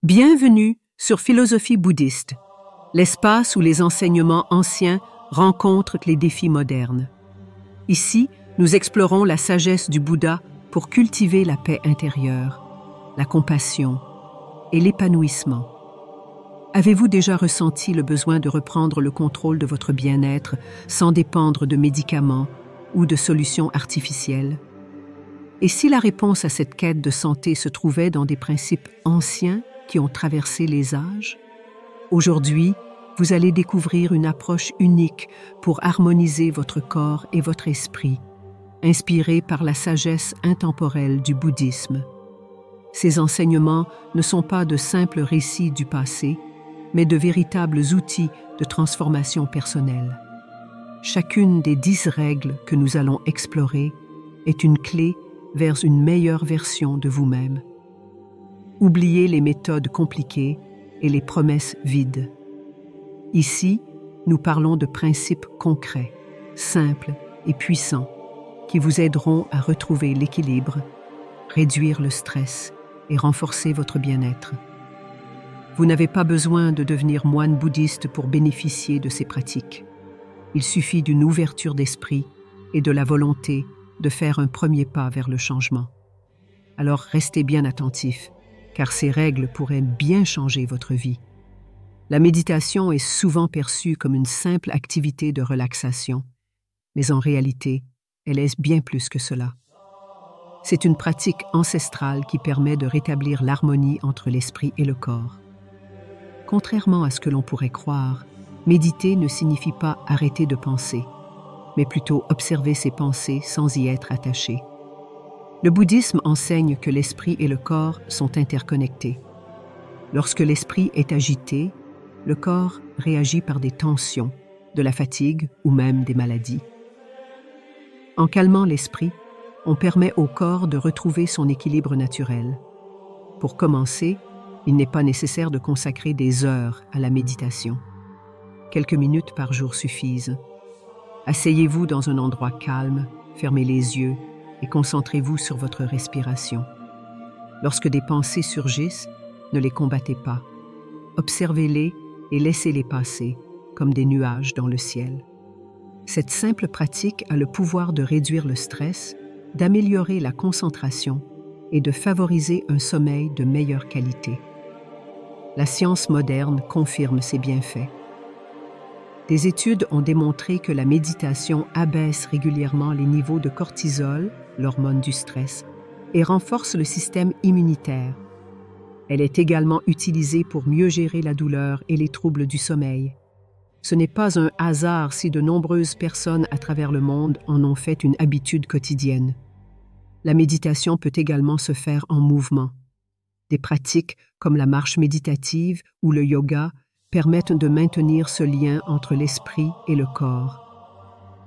Bienvenue sur Philosophie bouddhiste, l'espace où les enseignements anciens rencontrent les défis modernes. Ici, nous explorons la sagesse du Bouddha pour cultiver la paix intérieure, la compassion et l'épanouissement. Avez-vous déjà ressenti le besoin de reprendre le contrôle de votre bien-être sans dépendre de médicaments ou de solutions artificielles? Et si la réponse à cette quête de santé se trouvait dans des principes anciens qui ont traversé les âges? Aujourd'hui, vous allez découvrir une approche unique pour harmoniser votre corps et votre esprit, inspirée par la sagesse intemporelle du bouddhisme. Ces enseignements ne sont pas de simples récits du passé, mais de véritables outils de transformation personnelle. Chacune des 10 règles que nous allons explorer est une clé vers une meilleure version de vous-même. Oubliez les méthodes compliquées et les promesses vides. Ici, nous parlons de principes concrets, simples et puissants qui vous aideront à retrouver l'équilibre, réduire le stress et renforcer votre bien-être. Vous n'avez pas besoin de devenir moine bouddhiste pour bénéficier de ces pratiques. Il suffit d'une ouverture d'esprit et de la volonté de faire un premier pas vers le changement. Alors restez bien attentifs, car ces règles pourraient bien changer votre vie. La méditation est souvent perçue comme une simple activité de relaxation, mais en réalité, elle est bien plus que cela. C'est une pratique ancestrale qui permet de rétablir l'harmonie entre l'esprit et le corps. Contrairement à ce que l'on pourrait croire, méditer ne signifie pas arrêter de penser, mais plutôt observer ses pensées sans y être attaché. Le bouddhisme enseigne que l'esprit et le corps sont interconnectés. Lorsque l'esprit est agité, le corps réagit par des tensions, de la fatigue ou même des maladies. En calmant l'esprit, on permet au corps de retrouver son équilibre naturel. Pour commencer, il n'est pas nécessaire de consacrer des heures à la méditation. Quelques minutes par jour suffisent. Asseyez-vous dans un endroit calme, fermez les yeux et concentrez-vous sur votre respiration. Lorsque des pensées surgissent, ne les combattez pas. Observez-les et laissez-les passer, comme des nuages dans le ciel. Cette simple pratique a le pouvoir de réduire le stress, d'améliorer la concentration et de favoriser un sommeil de meilleure qualité. La science moderne confirme ces bienfaits. Des études ont démontré que la méditation abaisse régulièrement les niveaux de cortisol, l'hormone du stress, et renforce le système immunitaire. Elle est également utilisée pour mieux gérer la douleur et les troubles du sommeil. Ce n'est pas un hasard si de nombreuses personnes à travers le monde en ont fait une habitude quotidienne. La méditation peut également se faire en mouvement. Des pratiques comme la marche méditative ou le yoga permettent de maintenir ce lien entre l'esprit et le corps.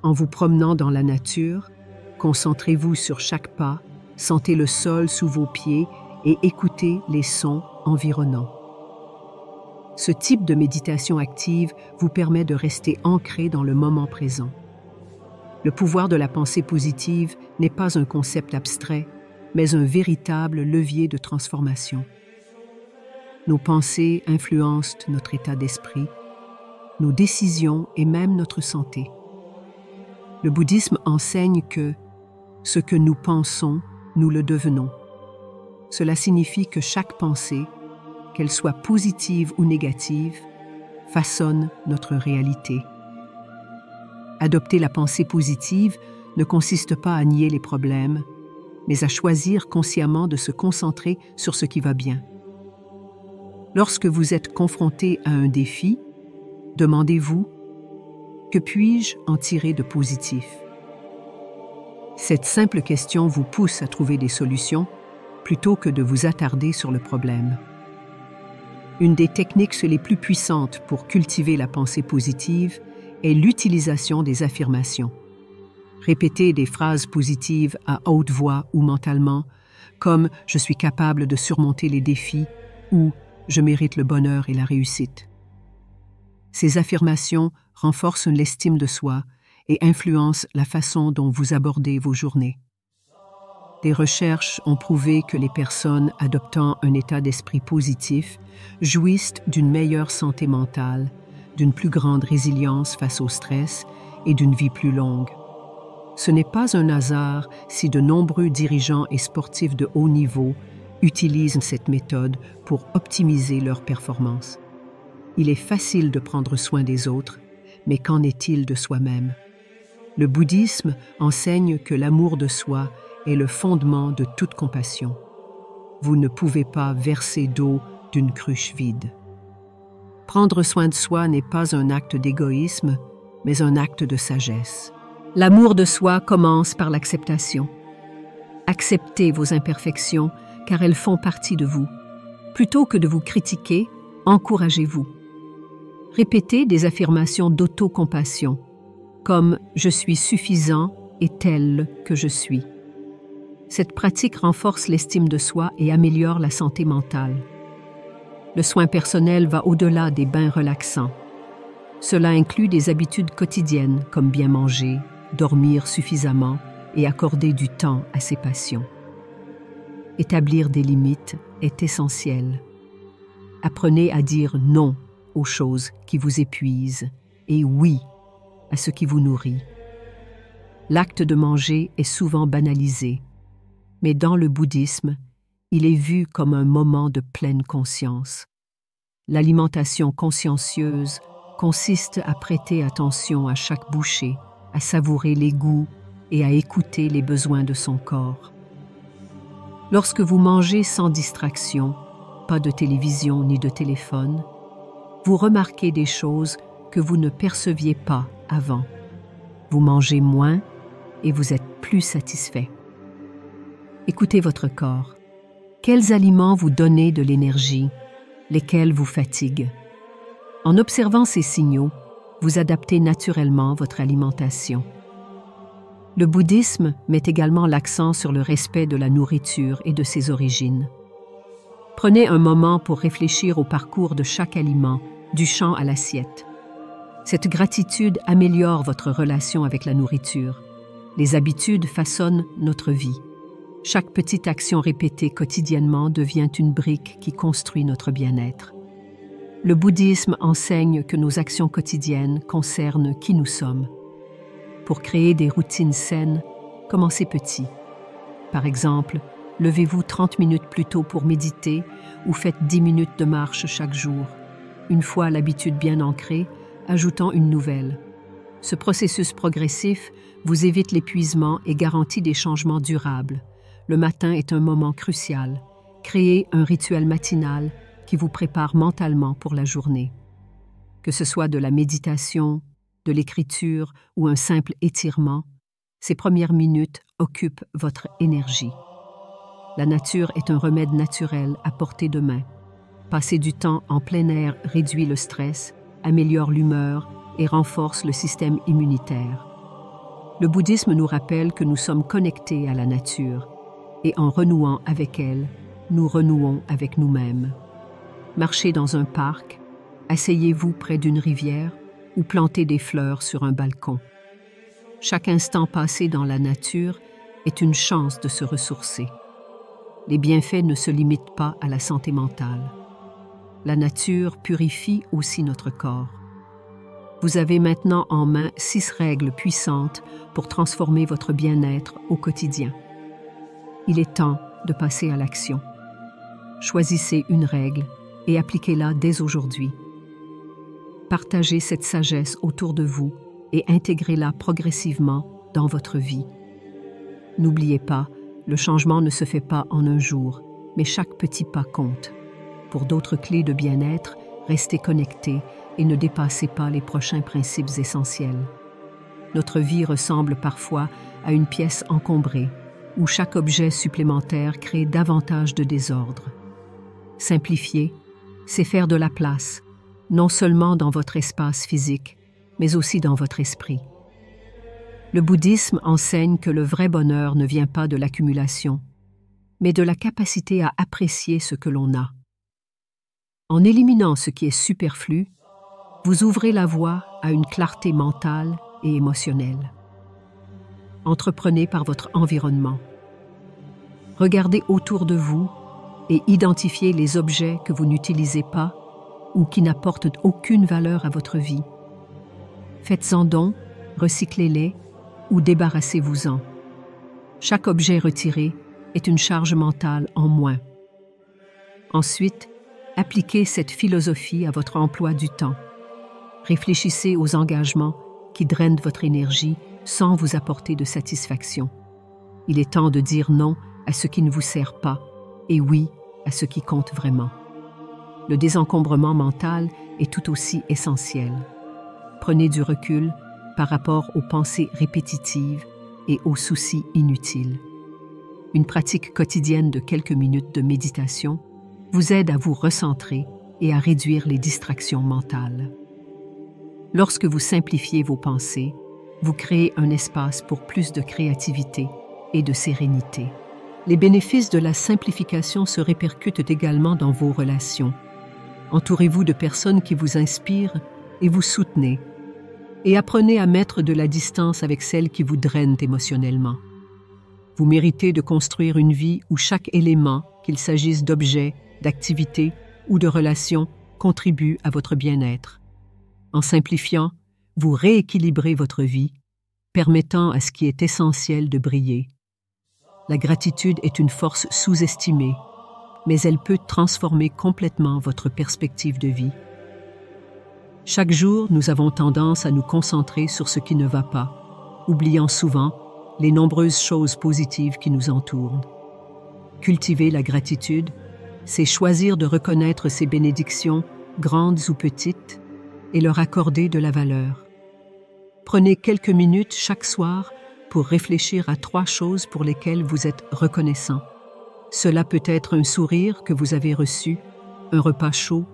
En vous promenant dans la nature, concentrez-vous sur chaque pas, sentez le sol sous vos pieds et écoutez les sons environnants. Ce type de méditation active vous permet de rester ancré dans le moment présent. Le pouvoir de la pensée positive n'est pas un concept abstrait, mais un véritable levier de transformation. Nos pensées influencent notre état d'esprit, nos décisions et même notre santé. Le bouddhisme enseigne que ce que nous pensons, nous le devenons. Cela signifie que chaque pensée, qu'elle soit positive ou négative, façonne notre réalité. Adopter la pensée positive ne consiste pas à nier les problèmes, mais à choisir consciemment de se concentrer sur ce qui va bien. Lorsque vous êtes confronté à un défi, demandez-vous « Que puis-je en tirer de positif ?» Cette simple question vous pousse à trouver des solutions plutôt que de vous attarder sur le problème. Une des techniques les plus puissantes pour cultiver la pensée positive est l'utilisation des affirmations. Répétez des phrases positives à haute voix ou mentalement, comme « Je suis capable de surmonter les défis » ou « Je mérite le bonheur et la réussite ». Ces affirmations renforcent l'estime de soi et influencent la façon dont vous abordez vos journées. Des recherches ont prouvé que les personnes adoptant un état d'esprit positif jouissent d'une meilleure santé mentale, d'une plus grande résilience face au stress et d'une vie plus longue. Ce n'est pas un hasard si de nombreux dirigeants et sportifs de haut niveau utilisent cette méthode pour optimiser leur performance. Il est facile de prendre soin des autres, mais qu'en est-il de soi-même? Le bouddhisme enseigne que l'amour de soi est le fondement de toute compassion. Vous ne pouvez pas verser d'eau d'une cruche vide. Prendre soin de soi n'est pas un acte d'égoïsme, mais un acte de sagesse. L'amour de soi commence par l'acceptation. Acceptez vos imperfections, car elles font partie de vous. Plutôt que de vous critiquer, encouragez-vous. Répétez des affirmations d'autocompassion, comme « je suis suffisant et tel que je suis ». Cette pratique renforce l'estime de soi et améliore la santé mentale. Le soin personnel va au-delà des bains relaxants. Cela inclut des habitudes quotidiennes comme bien manger, dormir suffisamment et accorder du temps à ses passions. Établir des limites est essentiel. Apprenez à dire non aux choses qui vous épuisent et oui à ce qui vous nourrit. L'acte de manger est souvent banalisé, mais dans le bouddhisme, il est vu comme un moment de pleine conscience. L'alimentation consciencieuse consiste à prêter attention à chaque bouchée, à savourer les goûts et à écouter les besoins de son corps. Lorsque vous mangez sans distraction, pas de télévision ni de téléphone, vous remarquez des choses que vous ne perceviez pas avant. Vous mangez moins et vous êtes plus satisfait. Écoutez votre corps. Quels aliments vous donnent de l'énergie, lesquels vous fatiguent? En observant ces signaux, vous adaptez naturellement votre alimentation. Le bouddhisme met également l'accent sur le respect de la nourriture et de ses origines. Prenez un moment pour réfléchir au parcours de chaque aliment, du champ à l'assiette. Cette gratitude améliore votre relation avec la nourriture. Les habitudes façonnent notre vie. Chaque petite action répétée quotidiennement devient une brique qui construit notre bien-être. Le bouddhisme enseigne que nos actions quotidiennes concernent qui nous sommes. Pour créer des routines saines, commencez petit. Par exemple, levez-vous 30 minutes plus tôt pour méditer ou faites 10 minutes de marche chaque jour. Une fois l'habitude bien ancrée, ajoutons une nouvelle. Ce processus progressif vous évite l'épuisement et garantit des changements durables. Le matin est un moment crucial. Créez un rituel matinal qui vous prépare mentalement pour la journée. Que ce soit de la méditation, de l'écriture ou un simple étirement, ces premières minutes occupent votre énergie. La nature est un remède naturel à portée de main. Passer du temps en plein air réduit le stress, améliore l'humeur et renforce le système immunitaire. Le bouddhisme nous rappelle que nous sommes connectés à la nature et en renouant avec elle, nous renouons avec nous-mêmes. Marchez dans un parc, asseyez-vous près d'une rivière ou plantez des fleurs sur un balcon. Chaque instant passé dans la nature est une chance de se ressourcer. Les bienfaits ne se limitent pas à la santé mentale. La nature purifie aussi notre corps. Vous avez maintenant en main 6 règles puissantes pour transformer votre bien-être au quotidien. Il est temps de passer à l'action. Choisissez une règle et appliquez-la dès aujourd'hui. Partagez cette sagesse autour de vous et intégrez-la progressivement dans votre vie. N'oubliez pas, le changement ne se fait pas en un jour, mais chaque petit pas compte. Pour d'autres clés de bien-être, restez connectés et ne dépassez pas les prochains principes essentiels. Notre vie ressemble parfois à une pièce encombrée, où chaque objet supplémentaire crée davantage de désordre. Simplifier, c'est faire de la place, non seulement dans votre espace physique, mais aussi dans votre esprit. Le bouddhisme enseigne que le vrai bonheur ne vient pas de l'accumulation, mais de la capacité à apprécier ce que l'on a. En éliminant ce qui est superflu, vous ouvrez la voie à une clarté mentale et émotionnelle. Entreprenez par votre environnement. Regardez autour de vous et identifiez les objets que vous n'utilisez pas ou qui n'apportent aucune valeur à votre vie. Faites-en don, recyclez-les ou débarrassez-vous-en. Chaque objet retiré est une charge mentale en moins. Ensuite, appliquez cette philosophie à votre emploi du temps. Réfléchissez aux engagements qui drainent votre énergie sans vous apporter de satisfaction. Il est temps de dire non à ce qui ne vous sert pas et oui à ce qui compte vraiment. Le désencombrement mental est tout aussi essentiel. Prenez du recul par rapport aux pensées répétitives et aux soucis inutiles. Une pratique quotidienne de quelques minutes de méditation vous aide à vous recentrer et à réduire les distractions mentales. Lorsque vous simplifiez vos pensées, vous créez un espace pour plus de créativité et de sérénité. Les bénéfices de la simplification se répercutent également dans vos relations. Entourez-vous de personnes qui vous inspirent et vous soutenez, et apprenez à mettre de la distance avec celles qui vous drainent émotionnellement. Vous méritez de construire une vie où chaque élément, qu'il s'agisse d'objets, d'activités ou de relations, contribue à votre bien-être. En simplifiant, vous rééquilibrez votre vie, permettant à ce qui est essentiel de briller. La gratitude est une force sous-estimée, mais elle peut transformer complètement votre perspective de vie. Chaque jour, nous avons tendance à nous concentrer sur ce qui ne va pas, oubliant souvent les nombreuses choses positives qui nous entourent. Cultiver la gratitude, c'est choisir de reconnaître ces bénédictions, grandes ou petites, et leur accorder de la valeur. Prenez quelques minutes chaque soir pour réfléchir à 3 choses pour lesquelles vous êtes reconnaissant. Cela peut être un sourire que vous avez reçu, un repas chaud,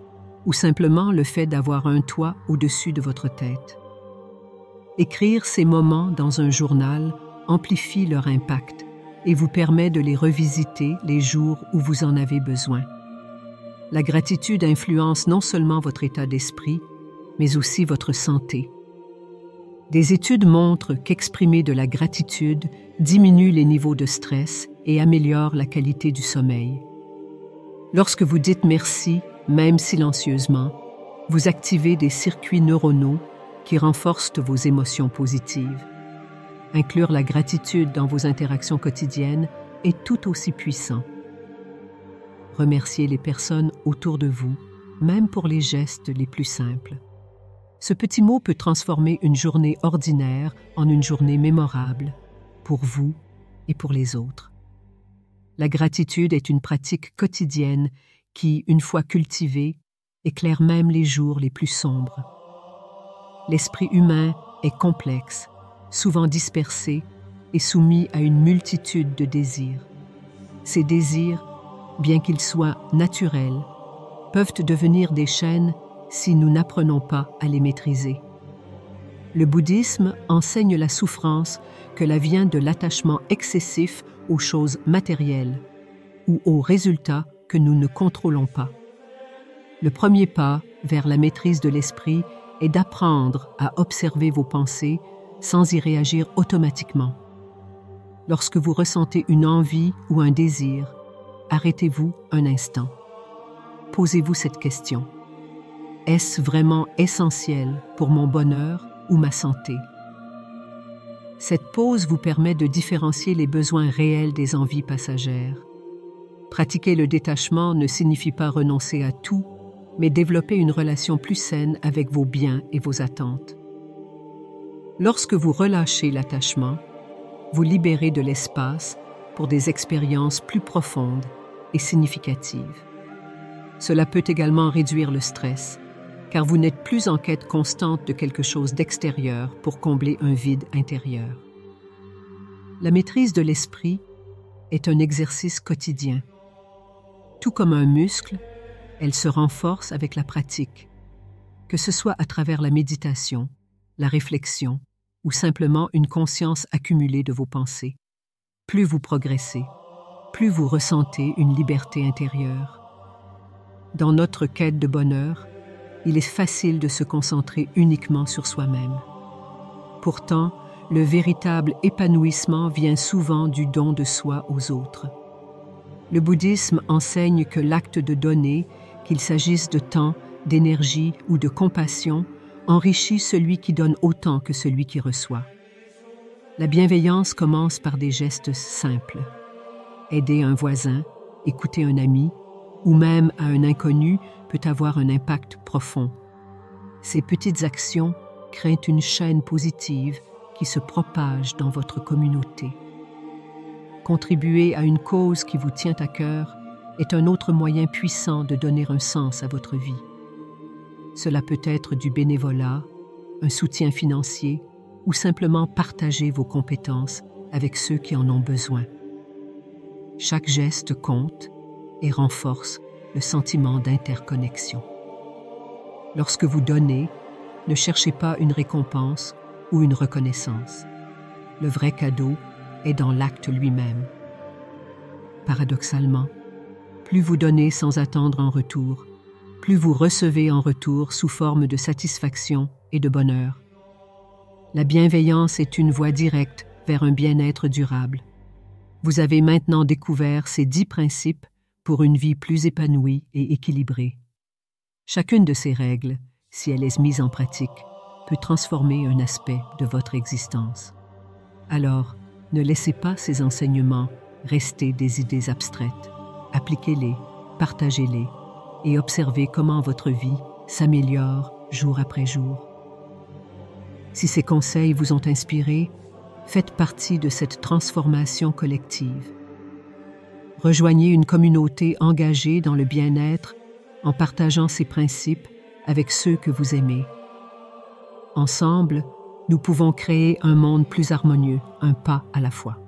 ou simplement le fait d'avoir un toit au-dessus de votre tête. Écrire ces moments dans un journal amplifie leur impact et vous permet de les revisiter les jours où vous en avez besoin. La gratitude influence non seulement votre état d'esprit, mais aussi votre santé. Des études montrent qu'exprimer de la gratitude diminue les niveaux de stress et améliore la qualité du sommeil. Lorsque vous dites merci, même silencieusement, vous activez des circuits neuronaux qui renforcent vos émotions positives. Inclure la gratitude dans vos interactions quotidiennes est tout aussi puissant. Remerciez les personnes autour de vous, même pour les gestes les plus simples. Ce petit mot peut transformer une journée ordinaire en une journée mémorable, pour vous et pour les autres. La gratitude est une pratique quotidienne qui, une fois cultivée, éclaire même les jours les plus sombres. L'esprit humain est complexe, souvent dispersé et soumis à une multitude de désirs. Ces désirs, bien qu'ils soient naturels, peuvent devenir des chaînes si nous n'apprenons pas à les maîtriser. Le bouddhisme enseigne la souffrance que la vient de l'attachement excessif aux choses matérielles ou aux résultats que nous ne contrôlons pas. Le premier pas vers la maîtrise de l'esprit est d'apprendre à observer vos pensées sans y réagir automatiquement. Lorsque vous ressentez une envie ou un désir, arrêtez-vous un instant. Posez-vous cette question. Est-ce vraiment essentiel pour mon bonheur ou ma santé? Cette pause vous permet de différencier les besoins réels des envies passagères. Pratiquer le détachement ne signifie pas renoncer à tout, mais développer une relation plus saine avec vos biens et vos attentes. Lorsque vous relâchez l'attachement, vous libérez de l'espace pour des expériences plus profondes et significatives. Cela peut également réduire le stress, car vous n'êtes plus en quête constante de quelque chose d'extérieur pour combler un vide intérieur. La maîtrise de l'esprit est un exercice quotidien. Tout comme un muscle, elle se renforce avec la pratique, que ce soit à travers la méditation, la réflexion ou simplement une conscience accumulée de vos pensées. Plus vous progressez, plus vous ressentez une liberté intérieure. Dans notre quête de bonheur, il est facile de se concentrer uniquement sur soi-même. Pourtant, le véritable épanouissement vient souvent du don de soi aux autres. Le bouddhisme enseigne que l'acte de donner, qu'il s'agisse de temps, d'énergie ou de compassion, enrichit celui qui donne autant que celui qui reçoit. La bienveillance commence par des gestes simples. Aider un voisin, écouter un ami, ou même à un inconnu peut avoir un impact profond. Ces petites actions créent une chaîne positive qui se propage dans votre communauté. Contribuer à une cause qui vous tient à cœur est un autre moyen puissant de donner un sens à votre vie. Cela peut être du bénévolat, un soutien financier ou simplement partager vos compétences avec ceux qui en ont besoin. Chaque geste compte et renforce le sentiment d'interconnexion. Lorsque vous donnez, ne cherchez pas une récompense ou une reconnaissance. Le vrai cadeau est dans l'acte lui-même. Paradoxalement, plus vous donnez sans attendre en retour, plus vous recevez en retour sous forme de satisfaction et de bonheur. La bienveillance est une voie directe vers un bien-être durable. Vous avez maintenant découvert ces 10 principes pour une vie plus épanouie et équilibrée. Chacune de ces règles, si elle est mise en pratique, peut transformer un aspect de votre existence. Alors, ne laissez pas ces enseignements rester des idées abstraites. Appliquez-les, partagez-les et observez comment votre vie s'améliore jour après jour. Si ces conseils vous ont inspiré, faites partie de cette transformation collective. Rejoignez une communauté engagée dans le bien-être en partageant ces principes avec ceux que vous aimez. Ensemble, nous pouvons créer un monde plus harmonieux, un pas à la fois.